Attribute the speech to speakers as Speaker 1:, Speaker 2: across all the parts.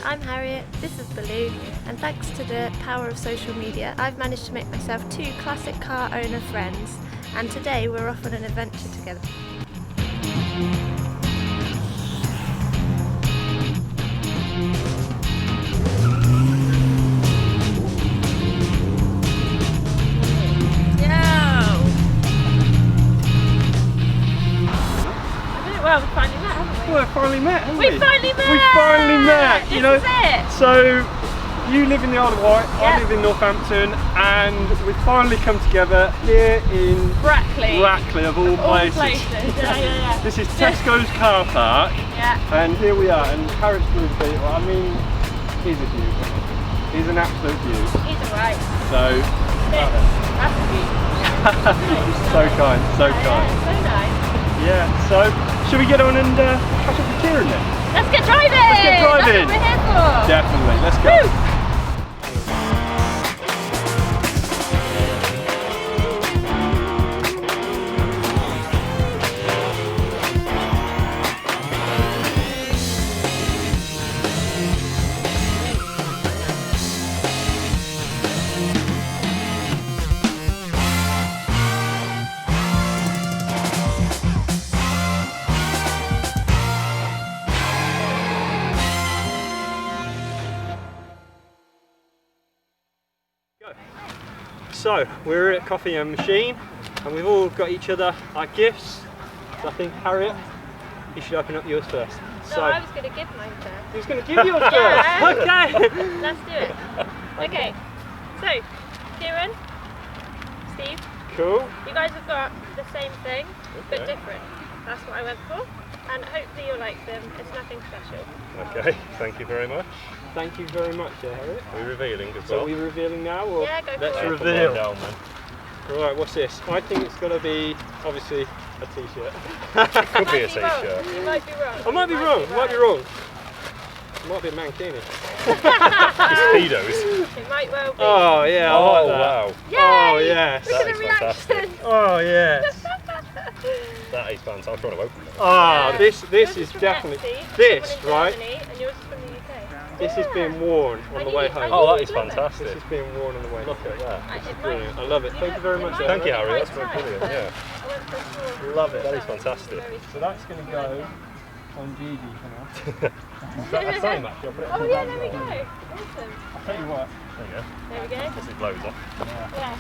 Speaker 1: I'm Harriet, this is Baloo, and thanks to the power of social media, I've managed to make myself 2 classic car owner friends, and today we're off on an adventure together. Well, we finally met, haven't we?
Speaker 2: Well, we finally met, haven't we?
Speaker 1: We finally met!
Speaker 2: We finally met!
Speaker 1: This is it!
Speaker 2: So, you live in the Isle of Wight, I live in Northampton, and we finally come together here in
Speaker 1: Brackley
Speaker 2: of all places.
Speaker 1: Yeah.
Speaker 2: This is Tesco's car park, and here we are, and Harriet's blue feet, well, I mean, he's a beauty. He's an absolute beauty.
Speaker 1: He's alright.
Speaker 2: So,
Speaker 1: that's a beauty.
Speaker 2: so kind, so kind.
Speaker 1: So nice.
Speaker 2: Yeah, so should we get on and catch up with Keiran then?
Speaker 1: Let's get driving!
Speaker 2: Let's get driving!
Speaker 1: That's what we're here for!
Speaker 2: Definitely, let's go.
Speaker 1: Woo!
Speaker 2: So, we're at Caffeine and Machine, and we've all got each other our gifts. So I think, Harriet, you should open up yours first.
Speaker 1: No, I was going to give mine first.
Speaker 2: He was going to give yours first?
Speaker 1: Yeah.
Speaker 2: Okay!
Speaker 1: Let's do it. Okay, so, Keiran, Steve,
Speaker 2: Cool.
Speaker 1: you guys have got the same thing, but different. That's what I went for, and hopefully you'll like them. It's nothing special.
Speaker 3: Okay, thank you very much.
Speaker 2: Thank you very much, Harriet.
Speaker 3: Are we revealing as
Speaker 2: So
Speaker 3: well?
Speaker 2: are we revealing now? Or
Speaker 1: Yeah, go for
Speaker 2: let's
Speaker 1: it.
Speaker 2: reveal.
Speaker 3: Down, then.
Speaker 2: Right, what's this? I think it's going to be, obviously, a t-shirt.
Speaker 3: Could be a
Speaker 1: You might
Speaker 3: t-shirt.
Speaker 1: You might be wrong.
Speaker 2: I might be wrong, I might be wrong. It might be a mankini.
Speaker 3: Speedos.
Speaker 1: It might well be.
Speaker 2: Oh yeah, I like that.
Speaker 3: Wow.
Speaker 1: Yay!
Speaker 2: Oh yes.
Speaker 1: Look at
Speaker 3: That
Speaker 1: the
Speaker 3: is fantastic.
Speaker 1: reaction.
Speaker 2: Oh yes.
Speaker 3: That is fantastic. I'm trying to open it.
Speaker 2: Ah, this
Speaker 1: Yours
Speaker 2: is
Speaker 1: from
Speaker 2: definitely
Speaker 1: Etsy,
Speaker 2: this,
Speaker 1: someone in
Speaker 2: right?
Speaker 1: Germany, and yours is from the UK.
Speaker 2: This is being worn on the way home.
Speaker 3: Oh, that is
Speaker 1: Love it.
Speaker 2: This
Speaker 3: fantastic.
Speaker 2: is being worn on the way home.
Speaker 3: Look at that.
Speaker 1: It might-
Speaker 2: Brilliant. I love it. Thank you very much.
Speaker 3: Thank you,
Speaker 2: Harriet.
Speaker 3: Harry. That's very brilliant. Yeah.
Speaker 1: I went for small.
Speaker 2: Love it.
Speaker 3: That is fantastic.
Speaker 2: So that's going to go on Gigi for now.
Speaker 3: Is that the same actually? I'll put it on
Speaker 1: Oh
Speaker 3: the
Speaker 1: yeah,
Speaker 3: bag
Speaker 1: there we
Speaker 3: now.
Speaker 1: go. Awesome.
Speaker 2: I'll tell you what.
Speaker 3: There you go.
Speaker 1: There we go.
Speaker 3: This is blows off.
Speaker 1: Yeah.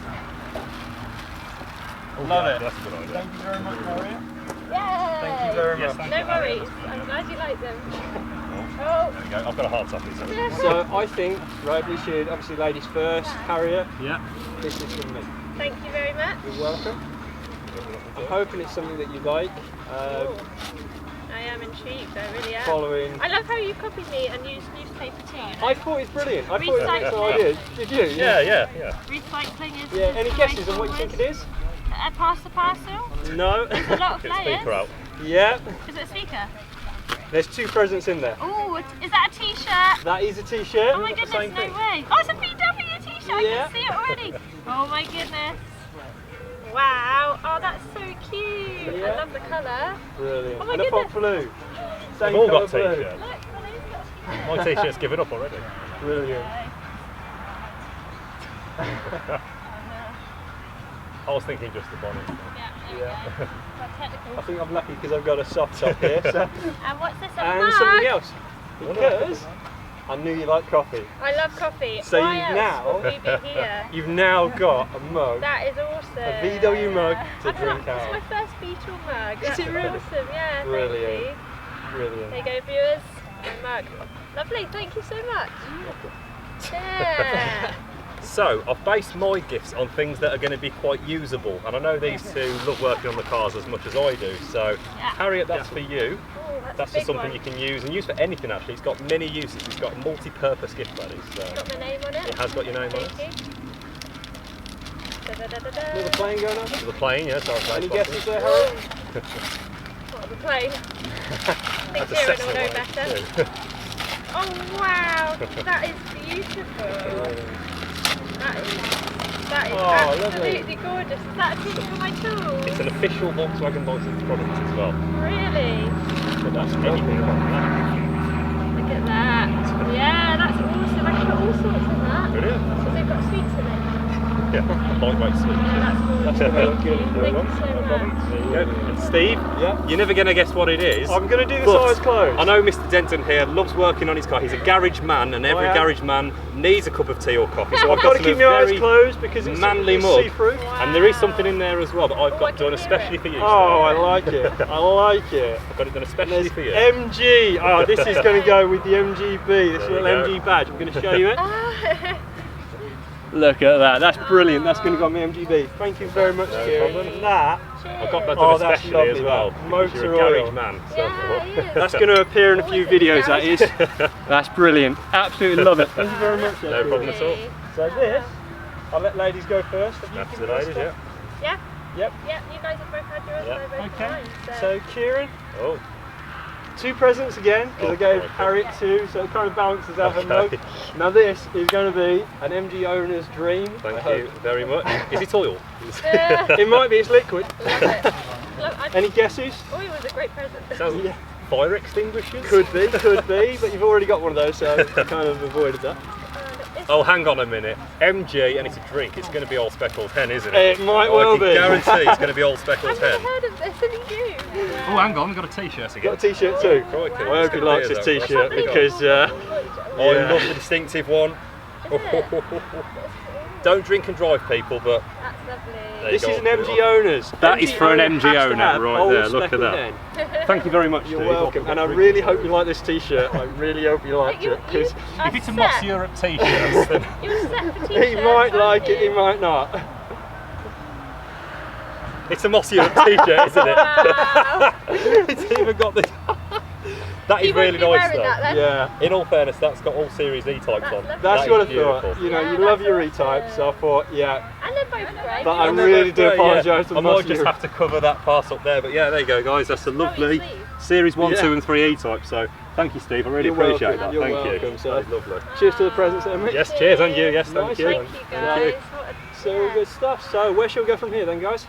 Speaker 2: Love
Speaker 3: Yeah,
Speaker 2: it.
Speaker 3: That's a good idea.
Speaker 2: Thank you very much, Harriet.
Speaker 1: Yay!
Speaker 2: Thank you very
Speaker 3: Yes,
Speaker 2: much.
Speaker 3: thank
Speaker 1: No
Speaker 3: you, Harry.
Speaker 1: worries. I'm glad you like them.
Speaker 3: There
Speaker 1: Oh.
Speaker 3: we go. I've got a hard copy. So.
Speaker 2: So I think, right, we should obviously ladies first. Harriet,
Speaker 3: Yeah.
Speaker 2: this is from me.
Speaker 1: Thank you very much.
Speaker 2: You're welcome. I'm hoping it's something that you like.
Speaker 1: Ooh. I am intrigued, I really am.
Speaker 2: Following.
Speaker 1: I love how you copied me and used newspaper too.
Speaker 2: I thought it's brilliant. I thought it was an excellent
Speaker 1: Recycling.
Speaker 2: idea. Did you?
Speaker 3: Yeah.
Speaker 1: Recycling is.
Speaker 2: Yeah. Any guesses on what you think it is?
Speaker 1: Pass the parcel?
Speaker 2: No.
Speaker 1: There's a lot of
Speaker 3: Get the speaker
Speaker 1: layers.
Speaker 3: out.
Speaker 2: Yeah.
Speaker 1: Is it a speaker?
Speaker 2: There's 2 presents in there.
Speaker 1: Oh, is that a t-shirt?
Speaker 2: That is a t-shirt.
Speaker 1: Oh my goodness, no
Speaker 2: Same thing.
Speaker 1: way. Oh, it's a VW t-shirt.
Speaker 2: Yeah.
Speaker 1: I can see it already. Oh my goodness. Wow. Oh, that's so cute.
Speaker 2: Yeah.
Speaker 1: I love the colour.
Speaker 2: Brilliant.
Speaker 1: Oh my
Speaker 2: and a pop
Speaker 1: goodness.
Speaker 2: blue. Same
Speaker 3: They've all got
Speaker 2: colour blue.
Speaker 3: t-shirts.
Speaker 1: Look,
Speaker 3: My t-shirt's given up already.
Speaker 2: Brilliant.
Speaker 3: I was thinking just the bonnet.
Speaker 1: Yeah, there
Speaker 2: Yeah.
Speaker 1: we go. That's technical.
Speaker 2: I think I'm lucky because I've got a soft top here. So.
Speaker 1: And what's this? A
Speaker 2: And
Speaker 1: mug?
Speaker 2: something else. Because I knew you like coffee.
Speaker 1: I love coffee.
Speaker 2: So
Speaker 1: Why
Speaker 2: you've
Speaker 1: else
Speaker 2: now-
Speaker 1: would we be here?
Speaker 2: You've now got a mug.
Speaker 1: That is awesome.
Speaker 2: A VW mug to drink
Speaker 1: It's
Speaker 2: out.
Speaker 1: my first Beetle mug.
Speaker 2: Is
Speaker 1: That's
Speaker 2: it really?
Speaker 1: awesome. Yeah,
Speaker 2: Brilliant.
Speaker 1: thank you.
Speaker 2: Brilliant.
Speaker 1: There you go, viewers. My mug. Lovely. Thank you so much. Yeah.
Speaker 3: So, I've based my gifts on things that are going to be quite usable, and I know these two love working on the cars as much as I do. So,
Speaker 1: Yeah.
Speaker 3: Harriet, that's for you.
Speaker 1: Oh, that's
Speaker 3: That's
Speaker 1: a big
Speaker 3: just something
Speaker 1: one.
Speaker 3: you can use and use for anything actually. It's got many uses. It's got multi-purpose gift buddies. So
Speaker 1: Got my name on it.
Speaker 3: it has got your name on it.
Speaker 1: Thank you. Da-da-da-da-da.
Speaker 2: Little plane going on?
Speaker 3: The plane, yes.
Speaker 2: Any guesses there, Harry?
Speaker 1: What of the plane? I think
Speaker 3: That's a
Speaker 1: Keiran
Speaker 3: Cessna
Speaker 1: will know
Speaker 3: one,
Speaker 1: better.
Speaker 3: too.
Speaker 1: Oh wow, that is beautiful. That is
Speaker 2: Oh,
Speaker 1: absolutely gorgeous. Is that a picture of my tools?
Speaker 3: It's an official Volkswagen product as well.
Speaker 1: Really?
Speaker 3: But that's anything about that.
Speaker 1: Look at that. Yeah. So I can put all sorts in that.
Speaker 3: Brilliant.
Speaker 1: So they've got sweets in it.
Speaker 3: Yeah, lightweight sweet.
Speaker 1: That's gorgeous.
Speaker 2: That's gonna look good in
Speaker 1: Thank
Speaker 2: the
Speaker 1: you so much.
Speaker 3: There you go. And Steve,
Speaker 2: Yeah.
Speaker 3: you're never going to guess what it is.
Speaker 2: I'm going to do this
Speaker 3: but
Speaker 2: eyes closed.
Speaker 3: I know Mr. Denton here loves working on his car. He's a garage man, and every
Speaker 2: I am.
Speaker 3: garage man needs a cup of tea or coffee. So
Speaker 2: I've got to
Speaker 3: some
Speaker 2: keep my eyes
Speaker 3: very
Speaker 2: closed because it's
Speaker 3: manly mug.
Speaker 2: see-through.
Speaker 3: And there is something in there as well that I've
Speaker 1: I
Speaker 3: got
Speaker 1: can
Speaker 3: done
Speaker 1: hear
Speaker 3: especially
Speaker 1: it.
Speaker 3: for you.
Speaker 2: Oh, I like it. I like it.
Speaker 3: I've got it done especially
Speaker 2: There's
Speaker 3: for you.
Speaker 2: MG. Oh, this is going to go with the MGB, this
Speaker 3: There you
Speaker 2: little
Speaker 3: go.
Speaker 2: MG badge. I'm going to show you it.
Speaker 1: Ah.
Speaker 2: Look at that. That's brilliant. That's going to go on my MGB. Thank you very much, Keiran.
Speaker 3: problem.
Speaker 2: That.
Speaker 3: I've got that
Speaker 2: Oh,
Speaker 3: done
Speaker 2: that's
Speaker 3: especially as
Speaker 2: lovely,
Speaker 3: well.
Speaker 2: that.
Speaker 3: Because you're a
Speaker 2: Motor
Speaker 3: garage
Speaker 2: oil.
Speaker 3: man. So
Speaker 1: Yeah, yeah.
Speaker 2: That's going to appear in a few videos, that is. That's brilliant. Absolutely love it. Thank you very much.
Speaker 3: no problem at all.
Speaker 2: So this, I'll let ladies go first. Have you
Speaker 3: That's the
Speaker 2: given us
Speaker 3: ladies,
Speaker 2: stuff?
Speaker 3: yeah.
Speaker 1: Yeah,
Speaker 2: Yep.
Speaker 1: yeah, you guys have both had yours
Speaker 3: Yeah.
Speaker 1: and I both
Speaker 2: Okay.
Speaker 1: mine.
Speaker 2: So Keiran,
Speaker 3: Oh,
Speaker 2: 2 presents again, because
Speaker 3: Oh,
Speaker 2: I gave
Speaker 3: crikey.
Speaker 2: Harriet 2, so it kind of balances out a
Speaker 3: Okay.
Speaker 2: mug. Now this is going to be an MG owner's dream. I
Speaker 3: thank
Speaker 2: hope.
Speaker 3: you very much. Is it oil?
Speaker 2: It might be, it's liquid.
Speaker 1: Love it.
Speaker 2: Any guesses?
Speaker 1: Oil was a great present.
Speaker 3: Sounds
Speaker 2: Yeah.
Speaker 3: fire extinguishers?
Speaker 2: Could be, but you've already got one of those, so you kind of avoided that.
Speaker 3: Oh, hang on a minute. MG, and it's a drink. It's going to be Old Speckled Hen, isn't it?
Speaker 2: It might
Speaker 3: Oh,
Speaker 2: well
Speaker 3: I can
Speaker 2: be.
Speaker 3: guarantee it's going to be Old Speckled
Speaker 1: I've never
Speaker 3: Hen.
Speaker 1: heard of this, and you do.
Speaker 3: Oh, hang on, we've got a t-shirt again.
Speaker 2: Got a t-shirt too.
Speaker 3: Crikey,
Speaker 2: I
Speaker 3: what's
Speaker 2: hope he
Speaker 3: gonna
Speaker 2: likes
Speaker 3: be
Speaker 2: his
Speaker 3: that?
Speaker 2: t-shirt
Speaker 3: That's
Speaker 2: because
Speaker 3: I
Speaker 2: yeah.
Speaker 3: love the distinctive one. Don't drink and drive, people, but
Speaker 1: That's lovely.
Speaker 3: there you
Speaker 2: this
Speaker 3: go.
Speaker 2: is an MG owner's.
Speaker 3: That is for an MG
Speaker 2: has to
Speaker 3: owner,
Speaker 2: have
Speaker 3: right
Speaker 2: Old
Speaker 3: there, look at
Speaker 2: Speckled
Speaker 3: that.
Speaker 2: Hen.
Speaker 3: Thank you very much,
Speaker 2: You're
Speaker 3: Steve.
Speaker 2: welcome, and I really hope you like this t-shirt. I really hope you liked it because
Speaker 3: If it's a Moss Europe t-shirt, then
Speaker 1: You're set for t-shirts.
Speaker 2: he might like
Speaker 1: aren't
Speaker 2: it, he
Speaker 1: you?
Speaker 2: might not.
Speaker 3: it's a Moss Europe t-shirt, isn't it?
Speaker 1: Wow.
Speaker 3: It's even got the... That is
Speaker 1: You won't
Speaker 3: really
Speaker 1: be
Speaker 3: nice
Speaker 1: wearing
Speaker 3: though.
Speaker 1: that then?
Speaker 2: Yeah.
Speaker 3: In all fairness, that's got all Series E types
Speaker 1: That's
Speaker 3: on.
Speaker 1: lovely.
Speaker 2: That's
Speaker 3: That
Speaker 2: what I
Speaker 3: is beautiful.
Speaker 2: thought. You know,
Speaker 1: Yeah,
Speaker 2: you love
Speaker 1: that's
Speaker 2: your E-Type,
Speaker 1: awesome.
Speaker 2: so I thought, yeah.
Speaker 1: And they're both great.
Speaker 2: But I
Speaker 3: And they're
Speaker 2: really
Speaker 3: both
Speaker 2: do
Speaker 3: great,
Speaker 2: apologise
Speaker 3: yeah.
Speaker 2: to
Speaker 3: I
Speaker 2: Moss
Speaker 3: might just
Speaker 2: Europe.
Speaker 3: have to cover that part up there, but yeah, there you go, guys. That's a lovely Series 1,
Speaker 2: Yeah.
Speaker 3: 2 and 3 E-Type, so thank you, Steve. I really
Speaker 2: You're
Speaker 3: appreciate
Speaker 2: welcome,
Speaker 3: that.
Speaker 2: you're
Speaker 3: Thank
Speaker 2: welcome,
Speaker 3: you.
Speaker 2: sir.
Speaker 3: That is lovely.
Speaker 2: Cheers to the presents there, mate.
Speaker 3: Yes, cheers, and you. Yes,
Speaker 2: Nice.
Speaker 3: thank you.
Speaker 1: Thank you guys. What a-
Speaker 2: So
Speaker 1: yeah.
Speaker 2: good stuff. So where shall we go from here then, guys?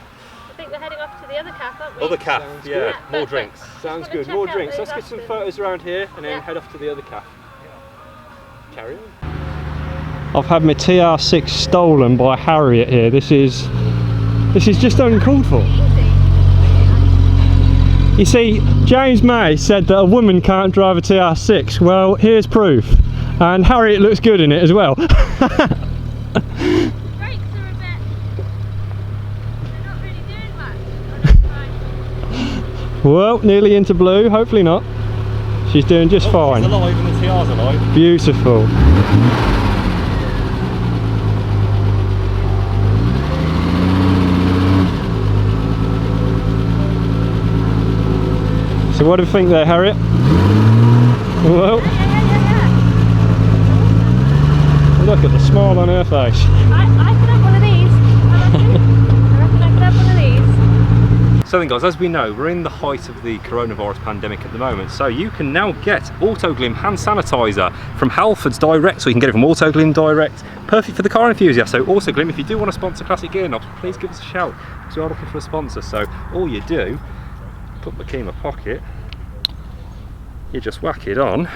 Speaker 1: I think we're heading off to the other cafe, aren't we?
Speaker 3: Other calf,
Speaker 2: Sounds
Speaker 3: yeah,
Speaker 2: good.
Speaker 3: more
Speaker 1: Perfect.
Speaker 3: drinks.
Speaker 2: Sounds
Speaker 1: Just
Speaker 2: good.
Speaker 1: wanna
Speaker 2: More
Speaker 1: check out
Speaker 2: drinks.
Speaker 1: those
Speaker 2: Let's get some
Speaker 1: options.
Speaker 2: photos around here and then
Speaker 1: Yeah.
Speaker 2: head off to the other cafe. Carry on. I've had my TR6 stolen by Harriet here. This is just uncalled for. You see, James May said that a woman can't drive a TR6. Well, here's proof. And Harriet looks good in it as well.
Speaker 1: Brakes are a bit. They're not really doing much. Right.
Speaker 2: Well, nearly into blue. Hopefully not. She's doing just fine.
Speaker 3: It's alive and the TR's alive.
Speaker 2: Beautiful. So what do you think there, Harriet? Well, look at the smile on her face.
Speaker 1: I could have one of these. I reckon I could have one of these.
Speaker 3: So then guys, as we know, we're in the height of the coronavirus pandemic at the moment, so you can now get Autoglim hand sanitizer from Halfords direct, so you can get it from Autoglim direct, perfect for the car enthusiast. So Autoglim, if you do want to sponsor Classic Gear Knobs, please give us a shout, because we are looking for a sponsor. So all you do, put the key in my pocket, you just whack it on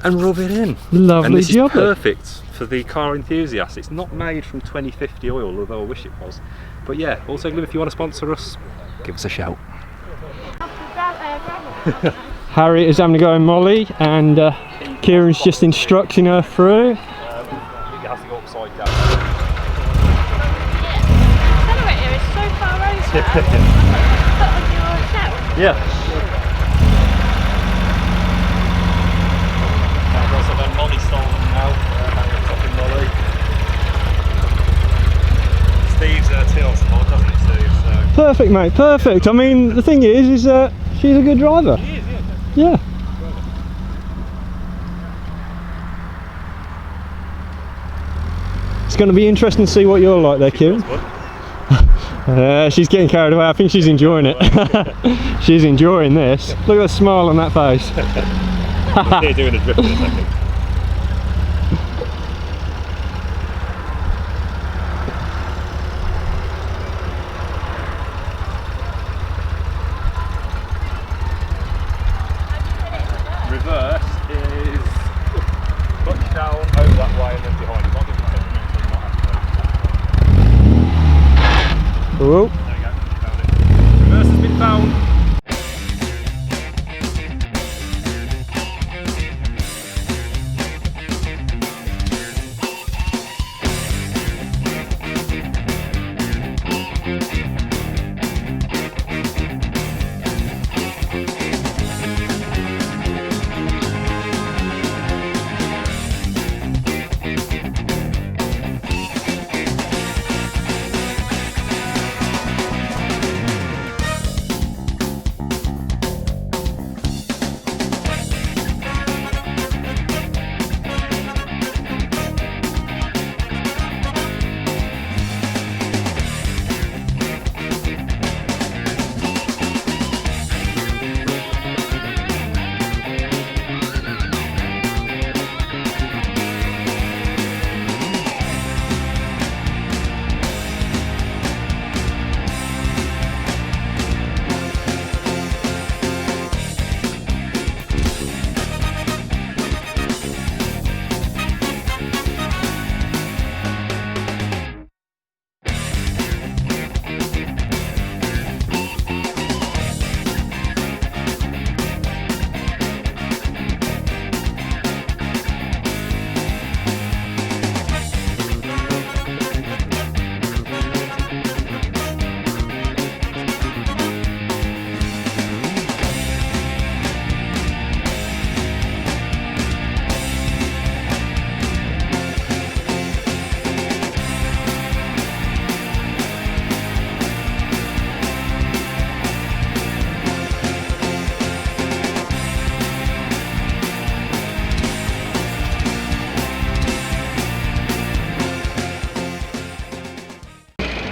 Speaker 3: and rub it in.
Speaker 2: Lovely
Speaker 3: and this
Speaker 2: job.
Speaker 3: is perfect for the car enthusiast. It's not made from 2050 oil, although I wish it was. But yeah, Autoglim, if you want to sponsor us, give us a shout.
Speaker 2: Harriet is having to go in Molly, and Kieran's just instructing her through.
Speaker 3: It has to go upside down.
Speaker 1: Accelerator is so far over. Put on your shelf.
Speaker 3: Yeah. Also then Molly stolen now. Fucking Molly. Steve's TL's mod, doesn't it, Steve? So.
Speaker 2: Perfect, mate, perfect. I mean, the thing is she's a good driver.
Speaker 3: He is, yeah.
Speaker 2: Yeah. It's going to be interesting to see what you're like there, Keiran. She's getting carried away. I think she's enjoying it. She's enjoying this. Look at the smile on that face.
Speaker 3: They're doing a drift in a second. Reverse is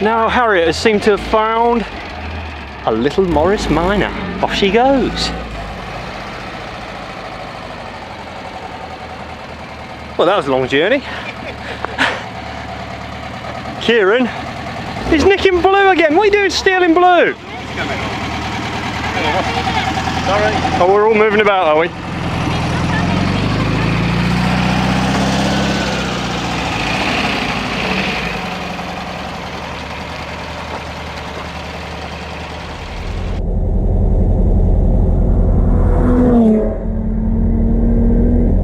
Speaker 3: now Harriet has seemed to have found a little Morris Minor. Off she goes. Well, that was a long journey. Keiran is nicking blue again. What are you doing stealing blue? Sorry. Oh, we're all moving about, are we?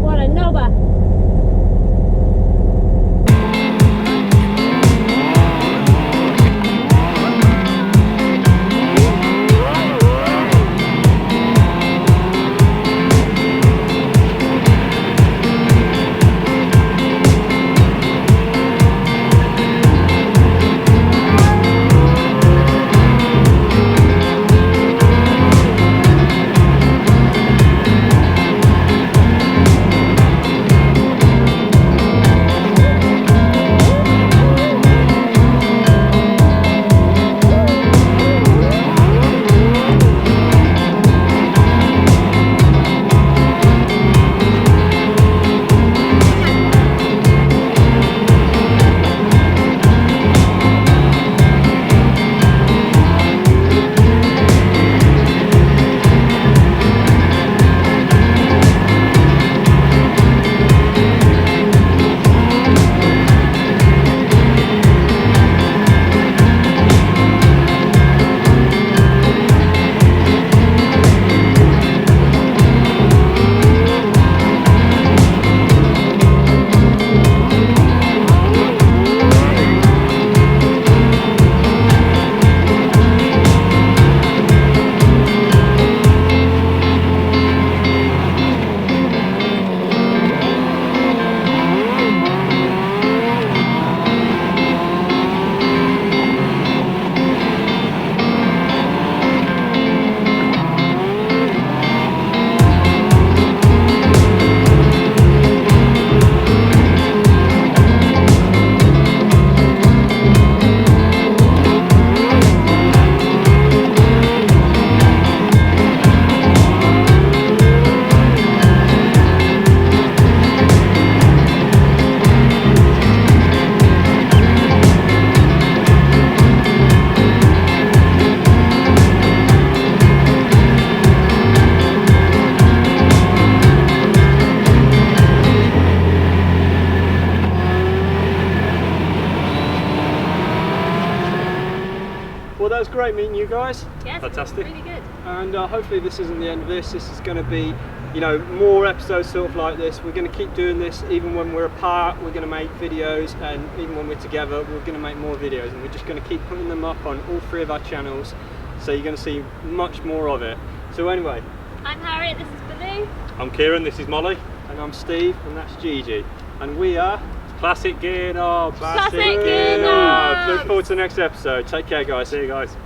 Speaker 1: What a knobber.
Speaker 2: Well, that was great meeting you guys.
Speaker 1: Yes,
Speaker 3: Fantastic.
Speaker 1: really good.
Speaker 2: And hopefully this isn't the end of this. This is going to be, you know, more episodes sort of like this. We're going to keep doing this even when we're apart. We're going to make videos, and even when we're together, we're going to make more videos, and we're just going to keep putting them up on all 3 of our channels. So you're going to see much more of it. So anyway,
Speaker 1: I'm Harriet, this is Baloo.
Speaker 3: I'm Keiran, this is Molly.
Speaker 2: and I'm Steve, and that's Gigi. And we are
Speaker 3: Classic Gear Knobs.
Speaker 1: Classic Gear Knobs.
Speaker 2: Look forward to the next episode. Take care, guys.
Speaker 3: See you guys.